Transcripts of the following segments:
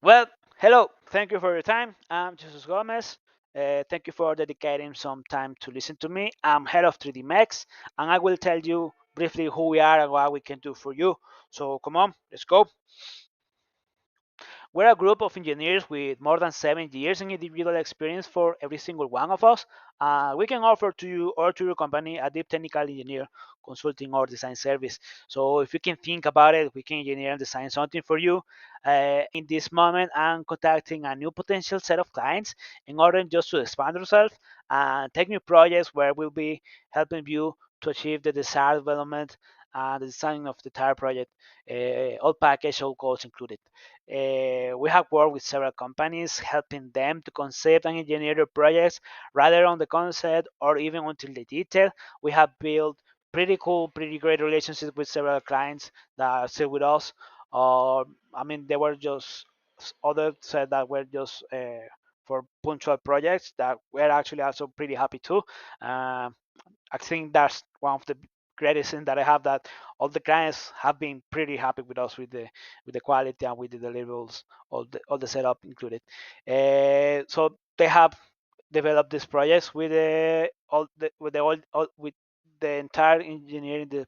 Well, hello. Thank you for your time. I'm Jesus Gomez. Thank you for dedicating some time to listen to me. I'm head of 3DMECHS, and I will tell you briefly who we are and what we can do for you. So come on, let's go. We're a group of engineers with more than 7 years in individual experience for every single one of us. We can offer to you or to your company a deep technical engineer consulting or design service. So if you can think about it, we can engineer and design something for you. In this moment, I'm contacting a new potential set of clients in order just to expand ourselves and take new projects where we'll be helping you to achieve the desired development and the design of the entire project, all package, all costs included. We have worked with several companies, helping them to concept and engineer their projects rather on the concept or even until the detail. We have built pretty cool, pretty great relationships with several clients that are still with us. Or I mean, they were just others said that were just for punctual projects that we're actually also pretty happy too. Uh, I think that's one of the greatest things that I have, that all the clients have been pretty happy with us with the quality and with the deliverables, all the setup included. So they have developed these projects with with the entire engineering the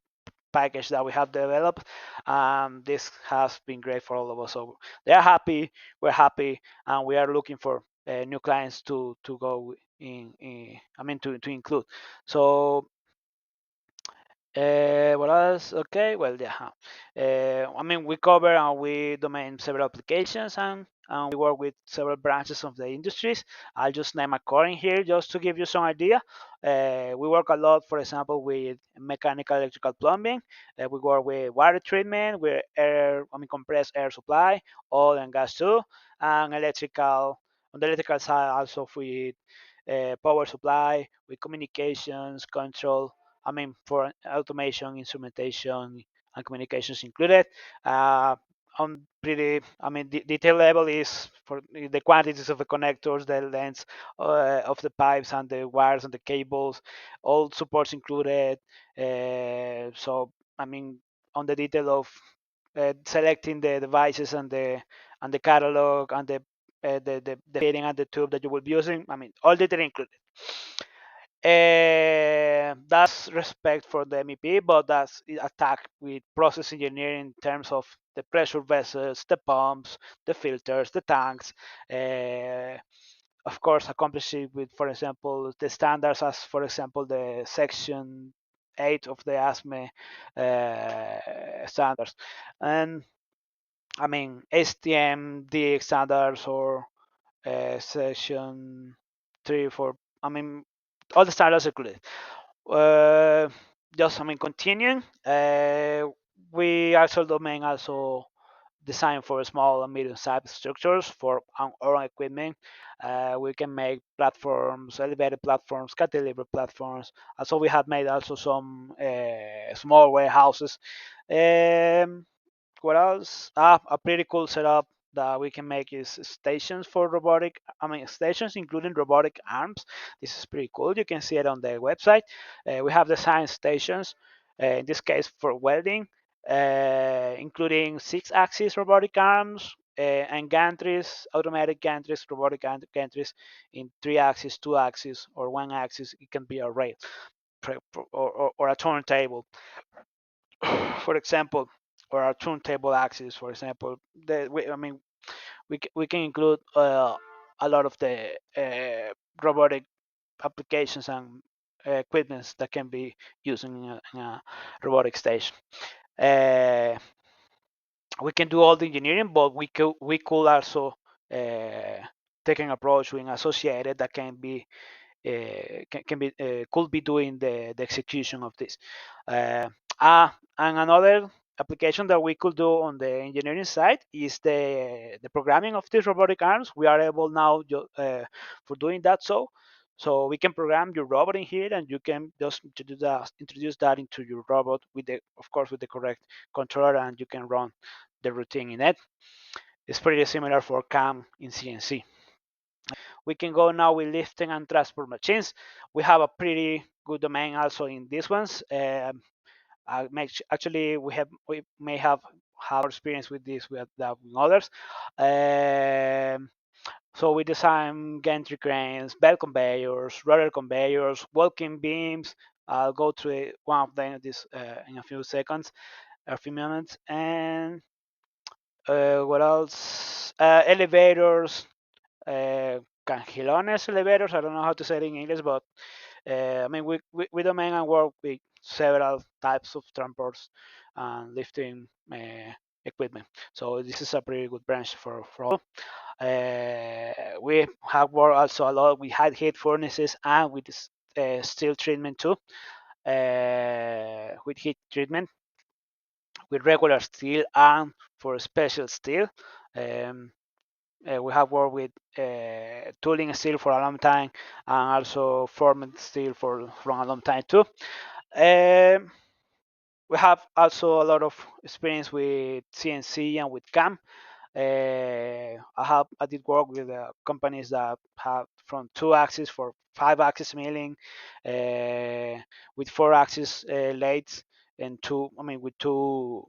package that we have developed. This has been great for all of us. So they are happy, we're happy, and we are looking for new clients to go in I mean to include. So what else? Okay, well, yeah. I mean, we cover and we domain several applications and we work with several branches of the industries. I'll just name a core in here just to give you some idea. We work a lot, for example, with mechanical, electrical, plumbing. We work with water treatment, with air, I mean, compressed air supply, oil and gas too, and electrical. On the electrical side, also with power supply, with communications, control, I mean, for automation, instrumentation, and communications included. Uh, on pretty, I mean, the detail level is for the quantities of the connectors, the lengths of the pipes and the wires and the cables, all supports included. So, I mean, on the detail of selecting the devices and the catalog and the fitting and the tube that you will be using. I mean, all detail included. That's respect for the MEP, but that's attack with process engineering in terms of the pressure vessels, the pumps, the filters, the tanks. Uh, of course, accomplish it with, for example, the standards as, for example, the section 8 of the ASME standards. And I mean, STM, DX standards, or section 3, 4. I mean, all the standards included. Uh, just I mean continuing. We also domain also design for small and medium sized structures for our own equipment. We can make platforms, elevated platforms, cantilever platforms. Also, we have made also some small warehouses. Um, what else? A pretty cool setup that we can make is stations for robotic. I mean, stations including robotic arms. This is pretty cool. You can see it on the website. We have designed stations, in this case for welding, including 6-axis robotic arms. And gantries, automatic gantries, robotic gantries in 3-axis, 2-axis, or 1-axis. It can be a rail or a turntable, for example, or our turntable axis, for example. I mean, we can include a lot of the robotic applications and equipments that can be used in a robotic station. Uh, we can do all the engineering, but we could also take an approach with an associated that could be doing the execution of this. And another application that we could do on the engineering side is the programming of these robotic arms. We are able now for doing that. So we can program your robot in here, and you can just introduce that into your robot with of course, with the correct controller, and you can run the routine in it. It's pretty similar for CAM in CNC. We can go now with lifting and transport machines. We have a pretty good domain also in these ones. Actually, we may have have more experience with this than with others. Um, so we design gantry cranes, belt conveyors, roller conveyors, walking beams. I'll go through one of them this in a few seconds, a few minutes. And what else? Elevators, cangilones elevators. I don't know how to say it in English, but I mean, we domain and work with several types of transports and lifting equipment. So this is a pretty good branch for all. We have worked also a lot with high heat furnaces and with steel treatment too. With heat treatment, with regular steel and for special steel. Um, we have worked with tooling steel for a long time and also formed steel for a long time too. Um, we have also a lot of experience with CNC and with CAM. I did work with companies that have from 2 axis for 5 axis milling, with 4 axis lathes and with two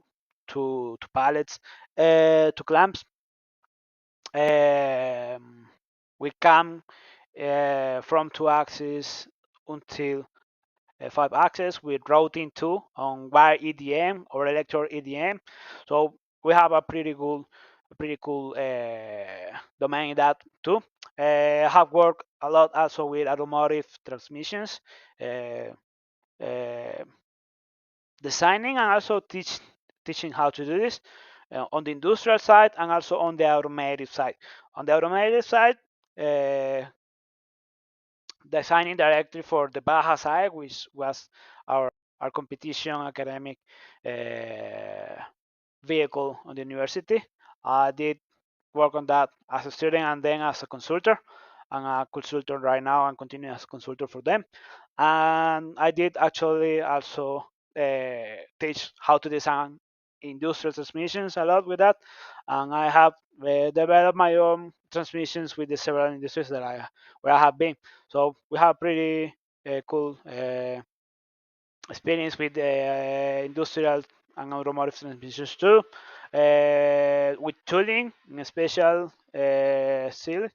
pallets, two clamps. Um, we come from 2 axis until 5 axis with routing too on wire EDM or electro EDM. So we have a pretty cool domain in that too. I have worked a lot also with automotive transmissions, uh, uh, designing and also teaching how to do this on the industrial side and also on the automotive side. On the automotive side, uh, designing directly for the Baja side, which was our competition academic uh, vehicle on the university. I did work on that as a student and then as a consultant. I'm a consultant right now and continue as a consultant for them. And I did actually also teach how to design industrial transmissions a lot with that. And I have developed my own transmissions with the several industries where I have been. So we have pretty cool experience with industrial and automotive transmissions too. With tooling, in special seal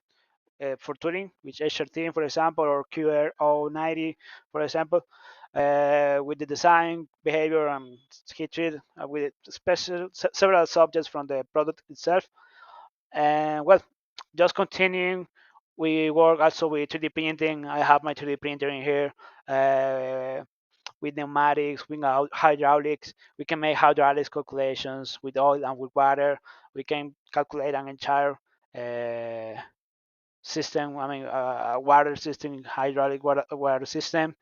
for tooling, which H13, for example, or QR090, for example, with the design, behavior, and heat treat with several subjects from the product itself. And well, just continuing, we work also with 3D printing. I have my 3D printer in here. With pneumatics, with hydraulics, we can make hydraulics calculations with oil and with water. We can calculate an entire system. I mean, a water system, hydraulic water system,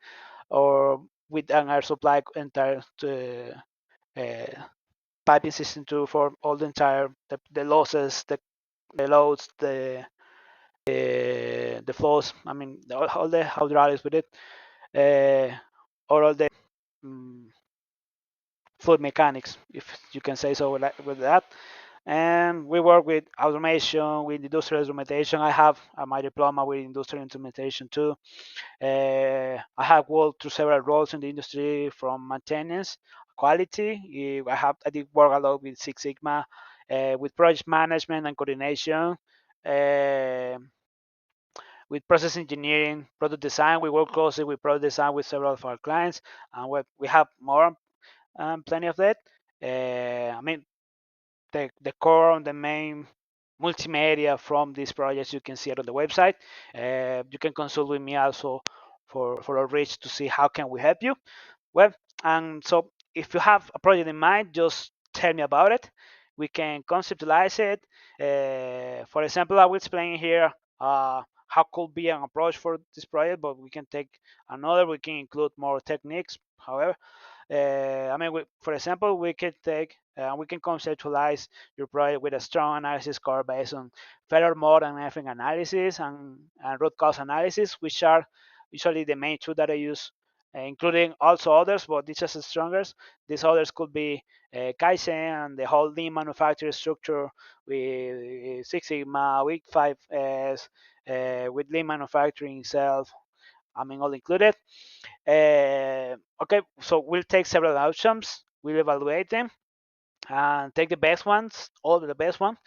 or with an air supply entire uh, piping system too for all the entire the losses, the loads, the flows. I mean, all the hydraulics with it, uh, or all the um, fluid mechanics, if you can say so with that. And we work with automation, with industrial instrumentation. I have my diploma with industrial instrumentation too. I have worked through several roles in the industry, from maintenance, quality. I did work a lot with Six Sigma, with project management and coordination, uh, with process engineering, product design. We work closely with product design with several of our clients, and we have more, plenty of that. I mean, the core and the main multimedia from these projects you can see it on the website. You can consult with me also for a reach to see how can we help you. Well, and so if you have a project in mind, just tell me about it. We can conceptualize it. For example, I will explain here how could be an approach for this project, but we can take another. We can include more techniques. However, for example, we can conceptualize your project with a strong analysis core based on failure mode and effect analysis and root cause analysis, which are usually the main two that I use, including also others, but this is the strongest. These others could be Kaizen and the whole lean manufacturing structure with Six Sigma, Week 5S, with lean manufacturing itself. I mean, all included. Okay, so we'll take several outcomes, we'll evaluate them, and take the best ones, all the best ones,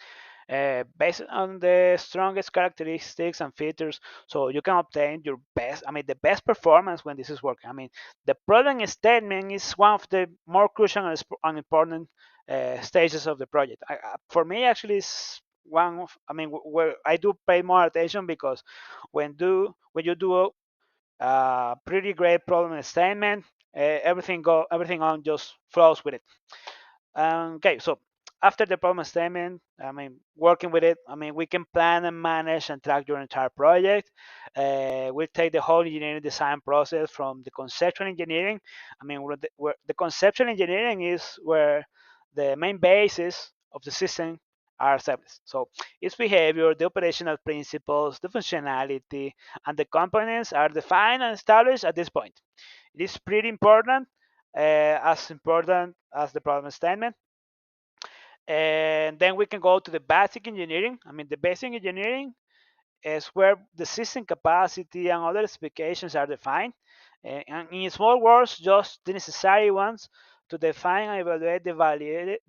based on the strongest characteristics and features, so you can obtain your best, the best performance when this is working. The problem statement is one of the more crucial and important stages of the project. For me, actually, it's one of, where I do pay more attention, because when you do a pretty great problem statement, everything on just flows with it. Okay, so after the problem statement, working with it, we can plan and manage and track your entire project. We'll take the whole engineering design process from the conceptual engineering. Where the conceptual engineering is where the main basis of the system are established. So its behavior, the operational principles, the functionality, and the components are defined and established at this point. It is pretty as important as the problem statement. And then we can go to the basic engineering. The basic engineering is where the system capacity and other specifications are defined. And in small words, just the necessary ones to define and evaluate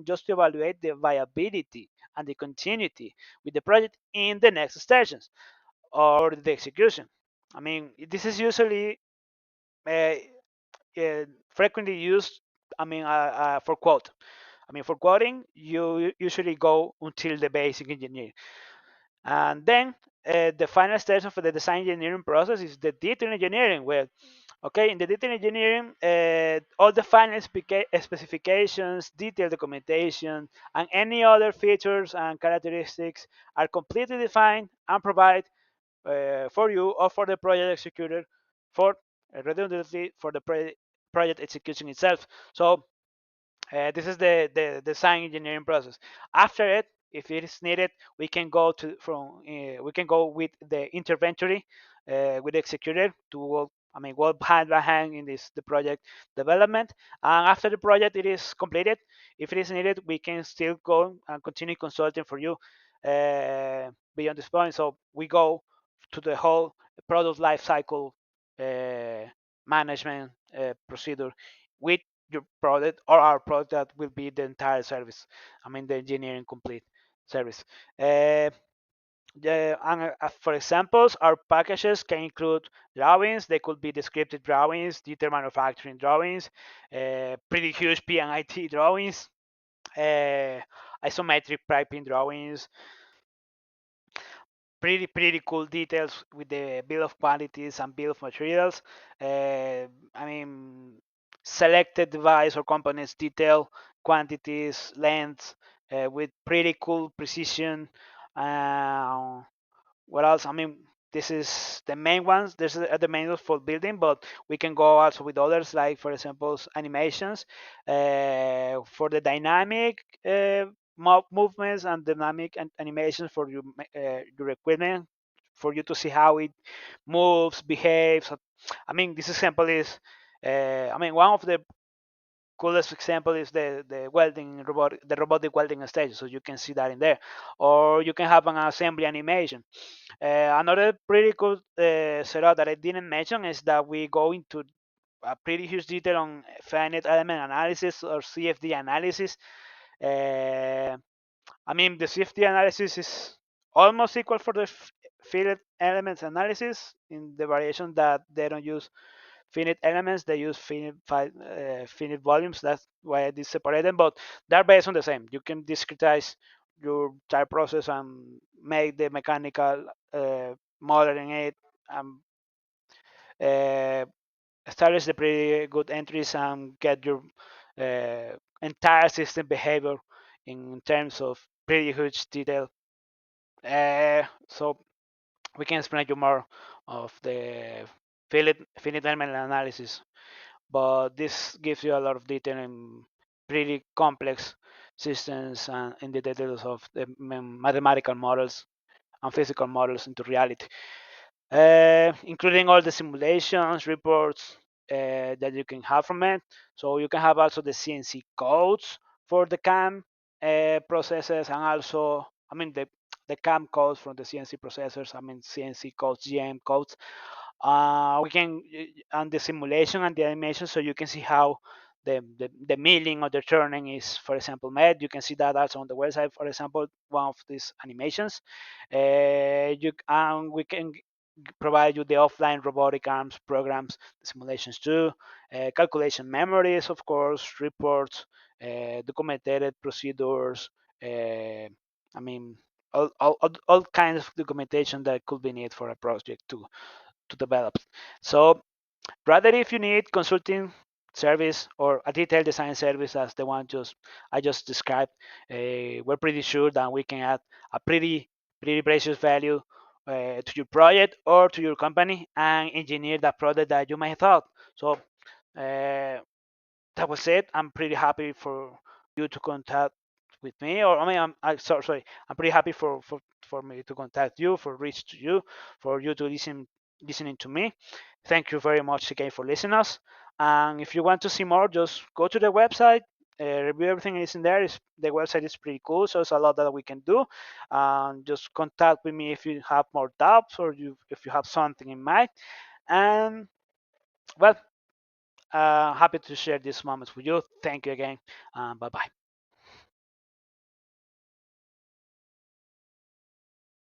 just to evaluate the viability and the continuity with the project in the next stages or the execution. This is usually uh, frequently used. For quote. For quoting, you usually go until the basic engineering. And then the final stage of the design engineering process is the detail engineering, where, okay, in the detail engineering, all the final specifications, detailed documentation, and any other features and characteristics are completely defined and provide for you or for the project executor for redundancy for the project execution itself. So this is the design engineering process. After it, if it is needed, we can go with the interventory with the executor to work. Work hand by hand in the project development. And after the project it is completed, if it is needed, we can still go and continue consulting for you beyond this point. So we go to the whole product life cycle uh, management procedure with your product or our product, that will be the entire service. The engineering complete service. Uh, for examples, our packages can include drawings. They could be descriptive drawings, detailed manufacturing drawings, pretty huge P&IT drawings, uh, isometric piping drawings, pretty cool details with the bill of quantities and bill of materials. Uh, I mean, Selected device or components detail, quantities, lengths, with pretty cool precision. Uh, what else? This is the main ones. This is the main ones for building, but we can go also with others, like for example animations for the dynamic movements and dynamic animations for your equipment, for you to see how it moves, behaves. This example is, one of the coolest example is the the robotic welding stage. So you can see that in there, or you can have an assembly animation. Another pretty cool setup that I didn't mention is that we go into a pretty huge detail on finite element analysis or CFD analysis. Uh, the CFD analysis is almost equal for the finite elements analysis, in the variation that they don't use finite elements, they use finite volumes. That's why I did separate them, but they're based on the same. You can discretize your entire process and make the mechanical modeling it, and uh, establish the pretty good entries and get your entire system behavior in terms of pretty huge detail. So we can explain you more of the finite element analysis, but this gives you a lot of detail in pretty complex systems and in the details of the mathematical models and physical models into reality, including all the simulations, reports that you can have from it. So you can have also the CNC codes for the CAM processes, and also, the CAM codes from the CNC processors. CNC codes, GM codes. We can and the simulation and the animation, so you can see how the milling or the turning is, for example, made. You can see that also on the website. For example, one of these animations. We can provide you the offline robotic arms programs, the simulations too, calculation memories, of course, reports, documented procedures. I mean, all kinds of documentation that could be needed for a project to develop. So rather, if you need consulting service or a detailed design service as the one I just described, we're pretty sure that we can add a pretty precious value to your project or to your company and engineer that product that you might have thought. So that was it. I'm pretty happy for you to contact with me, or I mean, sorry. I'm pretty happy for me to contact you, for reach to you, for you to listening to me. Thank you very much again for listening us. And if you want to see more, just go to the website. Review everything is in there. The website is pretty cool, so it's a lot that we can do. Just contact with me if you have more doubts or if you have something in mind. And well, happy to share these moments with you. Thank you again. Bye bye.